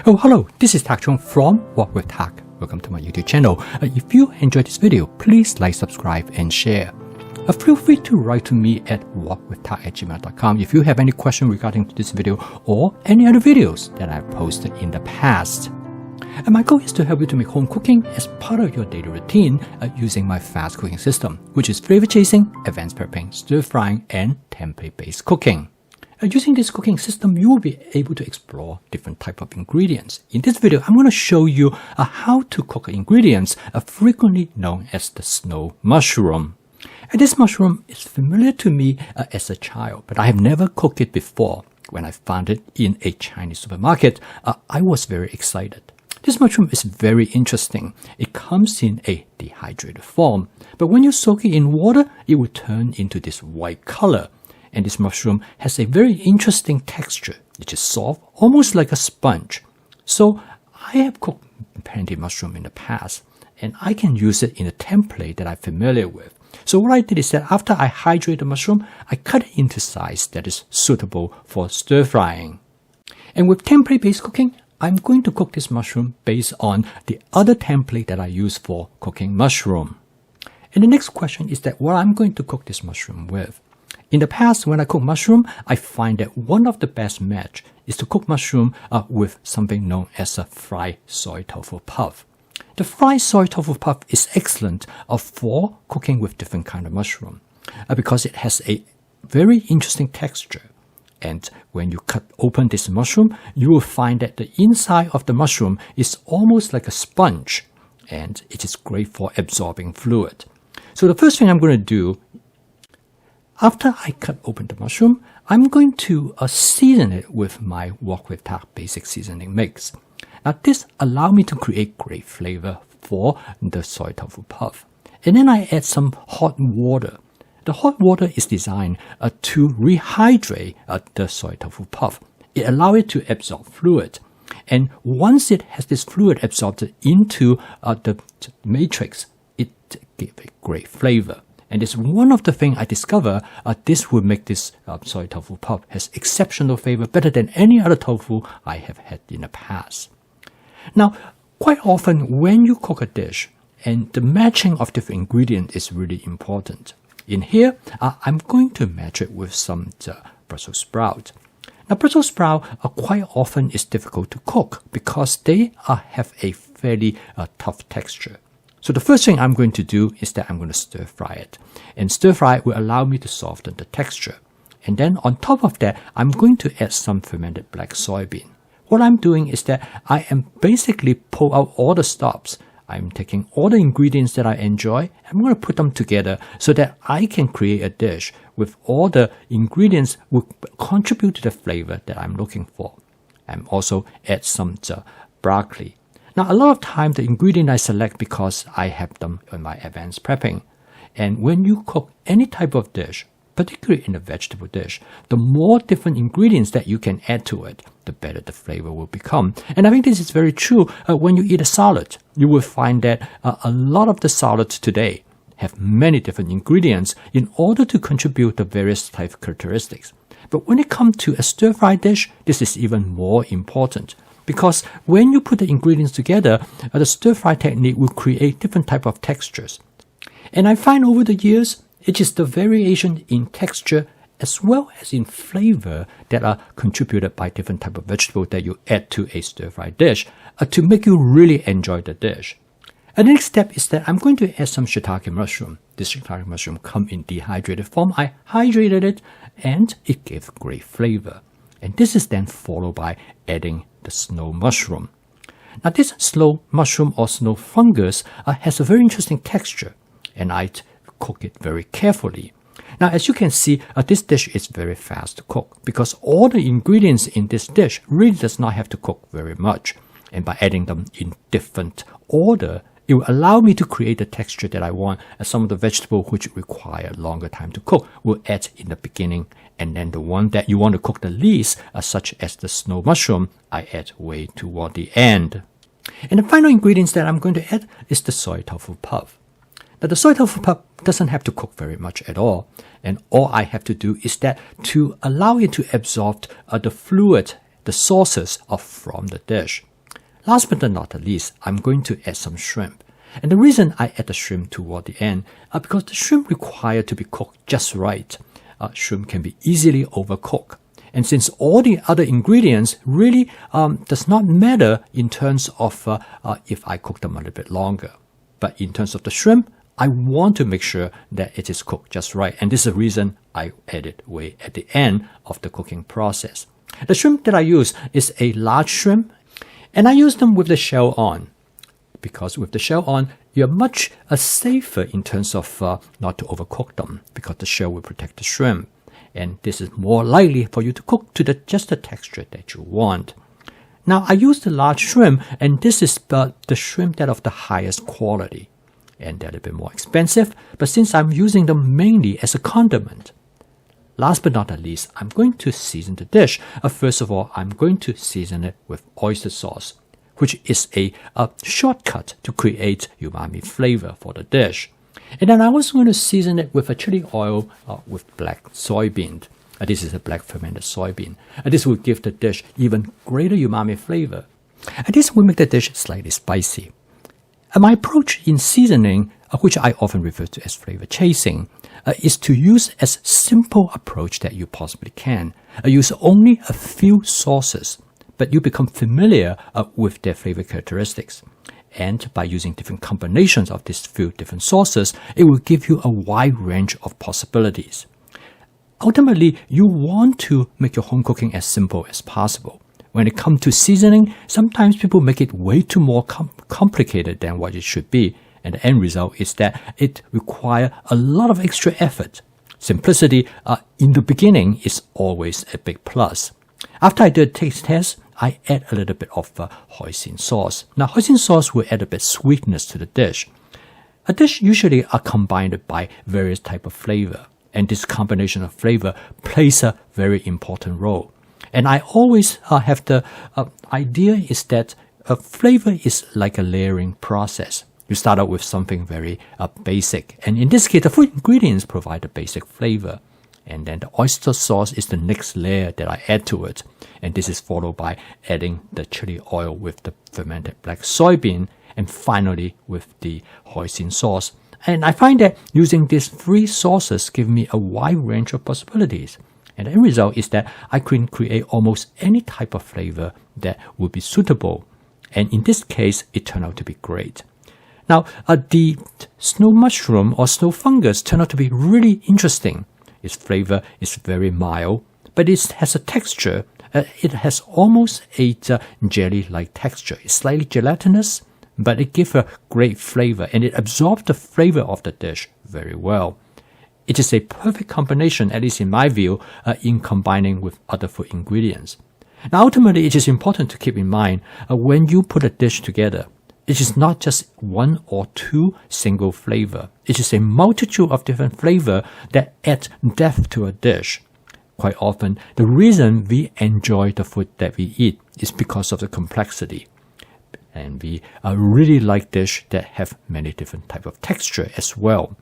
Oh, hello, this is Tak Chung from Walk with Tak. Welcome to my YouTube channel. If you enjoyed this video, please like, subscribe, and share. Feel free to write to me at walkwithtak@gmail.com if you have any question regarding this video or any other videos that I've posted in the past. And my goal is to help you to make home cooking as part of your daily routine using my fast cooking system, which is flavor chasing, advanced prepping, stir frying, and template-based cooking. Using this cooking system, you will be able to explore different types of ingredients. In this video, I'm going to show you how to cook ingredients frequently known as the snow mushroom. And this mushroom is familiar to me as a child, but I have never cooked it before. When I found it in a Chinese supermarket, I was very excited. This mushroom is very interesting. It comes in a dehydrated form, but when you soak it in water, it will turn into this white color. And this mushroom has a very interesting texture. It is soft, almost like a sponge. So I have cooked plenty of mushroom in the past, and I can use it in a template that I'm familiar with. So what I did is that after I hydrate the mushroom, I cut it into size that is suitable for stir frying. And with template-based cooking, I'm going to cook this mushroom based on the other template that I use for cooking mushroom. And the next question is that what I'm going to cook this mushroom with. In the past, when I cook mushroom, I find that one of the best match is to cook mushroom with something known as a fried soy tofu puff. The fried soy tofu puff is excellent for cooking with different kind of mushroom because it has a very interesting texture. And when you cut open this mushroom, you will find that the inside of the mushroom is almost like a sponge, and it is great for absorbing fluid. So the first thing I'm going to do, after I cut open the mushroom, I'm going to season it with my Walk with Tak basic seasoning mix. Now this allows me to create great flavor for the soy tofu puff. And then I add some hot water. The hot water is designed to rehydrate the soy tofu puff. It allows it to absorb fluid. And once it has this fluid absorbed into the matrix, it gives a great flavor. And it's one of the things I discovered, this will make this soy tofu puff has exceptional flavor, better than any other tofu I have had in the past. Now, quite often when you cook a dish, and the matching of different ingredients is really important. In here, I'm going to match it with some Brussels sprout. Now, Brussels sprout quite often is difficult to cook because they have a fairly tough texture. So the first thing I'm going to do is that I'm going to stir fry it. And stir fry will allow me to soften the texture. And then on top of that, I'm going to add some fermented black soybean. What I'm doing is that I am basically pull out all the stops. I'm taking all the ingredients that I enjoy. I'm going to put them together so that I can create a dish with all the ingredients will contribute to the flavor that I'm looking for. I'm also add some broccoli. Now, a lot of time the ingredient I select because I have them in my advanced prepping. And when you cook any type of dish, particularly in a vegetable dish, the more different ingredients that you can add to it, the better the flavor will become. And I think this is very true when you eat a salad. You will find that a lot of the salads today have many different ingredients in order to contribute the various type of characteristics. But when it comes to a stir-fry dish, this is even more important. Because when you put the ingredients together, the stir-fry technique will create different type of textures. And I find over the years, it is the variation in texture as well as in flavor that are contributed by different type of vegetable that you add to a stir-fry dish to make you really enjoy the dish. And the next step is that I'm going to add some shiitake mushroom. This shiitake mushroom comes in dehydrated form. I hydrated it and it gave great flavor. And this is then followed by adding the snow mushroom. Now this snow mushroom or snow fungus has a very interesting texture, and I cook it very carefully. Now as you can see, this dish is very fast to cook because all the ingredients in this dish really does not have to cook very much. And by adding them in different order, it will allow me to create the texture that I want. Some of the vegetables which require longer time to cook will add in the beginning, and then the one that you want to cook the least, such as the snow mushroom, I add way toward the end. And the final ingredients that I'm going to add is the soy tofu puff. Now the soy tofu puff doesn't have to cook very much at all, and all I have to do is that to allow it to absorb the fluid, the sauces from the dish. Last but not the least, I'm going to add some shrimp. And the reason I add the shrimp toward the end are because the shrimp require to be cooked just right. Shrimp can be easily overcooked. And since all the other ingredients really does not matter in terms of if I cook them a little bit longer. But in terms of the shrimp, I want to make sure that it is cooked just right. And this is the reason I add it way at the end of the cooking process. The shrimp that I use is a large shrimp, and I use them with the shell on. Because with the shell on, you're much safer in terms of not to overcook them, because the shell will protect the shrimp. And this is more likely for you to cook to just the texture that you want. Now, I use the large shrimp, and this is the shrimp that of the highest quality. And they're a bit more expensive, but since I'm using them mainly as a condiment. Last but not the least, I'm going to season the dish. First of all, I'm going to season it with oyster sauce, which is a shortcut to create umami flavor for the dish. And then I'm also going to season it with a chili oil with black soybean. This is a black fermented soybean. This will give the dish even greater umami flavor. And this will make the dish slightly spicy. My approach in seasoning, which I often refer to as flavor chasing, is to use as simple approach that you possibly can. Use only a few sauces, but you become familiar with their flavor characteristics. And by using different combinations of these few different sauces, it will give you a wide range of possibilities. Ultimately, you want to make your home cooking as simple as possible. When it comes to seasoning, sometimes people make it way too more complicated than what it should be. And the end result is that it requires a lot of extra effort. Simplicity in the beginning is always a big plus. After I do a taste test, I add a little bit of hoisin sauce. Now, hoisin sauce will add a bit of sweetness to the dish. A dish usually are combined by various types of flavor, and this combination of flavor plays a very important role. And I always have the idea is that a flavor is like a layering process. You start out with something very basic, and in this case, the food ingredients provide the basic flavor. And then the oyster sauce is the next layer that I add to it. And this is followed by adding the chili oil with the fermented black soybean, and finally with the hoisin sauce. And I find that using these three sauces give me a wide range of possibilities. And the end result is that I can create almost any type of flavor that would be suitable. And in this case, it turned out to be great. Now, the snow mushroom or snow fungus turned out to be really interesting. Its flavor is very mild, but it has a texture. It has almost a jelly-like texture. It's slightly gelatinous, but it gives a great flavor, and it absorbs the flavor of the dish very well. It is a perfect combination, at least in my view, in combining with other food ingredients. Now, ultimately, it is important to keep in mind when you put a dish together, it is not just one or two single flavor. It is a multitude of different flavor that add depth to a dish. Quite often, the reason we enjoy the food that we eat is because of the complexity. And we really like dishes that have many different types of texture as well.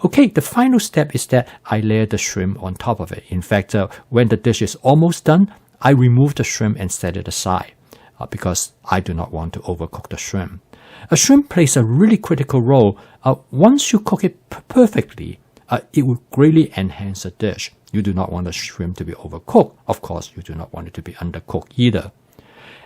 Okay, the final step is that I layer the shrimp on top of it. In fact, when the dish is almost done, I remove the shrimp and set it aside because I do not want to overcook the shrimp. A shrimp plays a really critical role. Once you cook it perfectly, it will greatly enhance the dish. You do not want the shrimp to be overcooked. Of course, you do not want it to be undercooked either.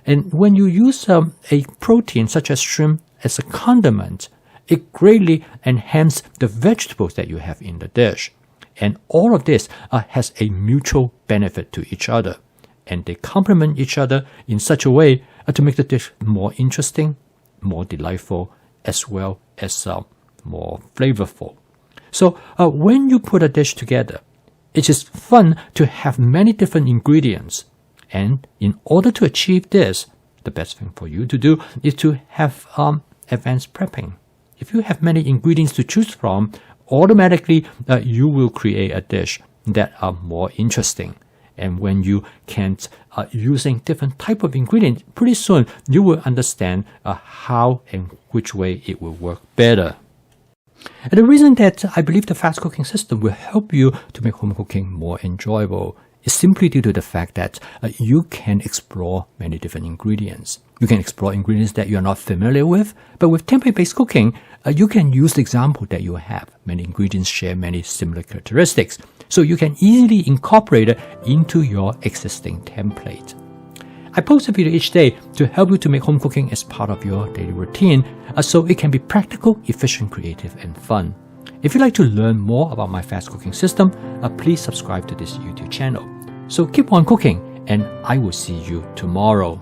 And when you use a protein such as shrimp as a condiment, it greatly enhances the vegetables that you have in the dish. And all of this has a mutual benefit to each other. And they complement each other in such a way to make the dish more interesting, more delightful, as well as more flavorful. So when you put a dish together, it is fun to have many different ingredients. And in order to achieve this, the best thing for you to do is to have advanced prepping. If you have many ingredients to choose from, automatically you will create a dish that are more interesting. And when you can using different type of ingredients, pretty soon you will understand how and which way it will work better. And the reason that I believe the fast cooking system will help you to make home cooking more enjoyable is simply due to the fact that you can explore many different ingredients. You can explore ingredients that you're not familiar with, but with template-based cooking, you can use the example that you have. Many ingredients share many similar characteristics, so you can easily incorporate it into your existing template. I post a video each day to help you to make home cooking as part of your daily routine, so it can be practical, efficient, creative, and fun. If you'd like to learn more about my fast cooking system, please subscribe to this YouTube channel. So keep on cooking, and I will see you tomorrow.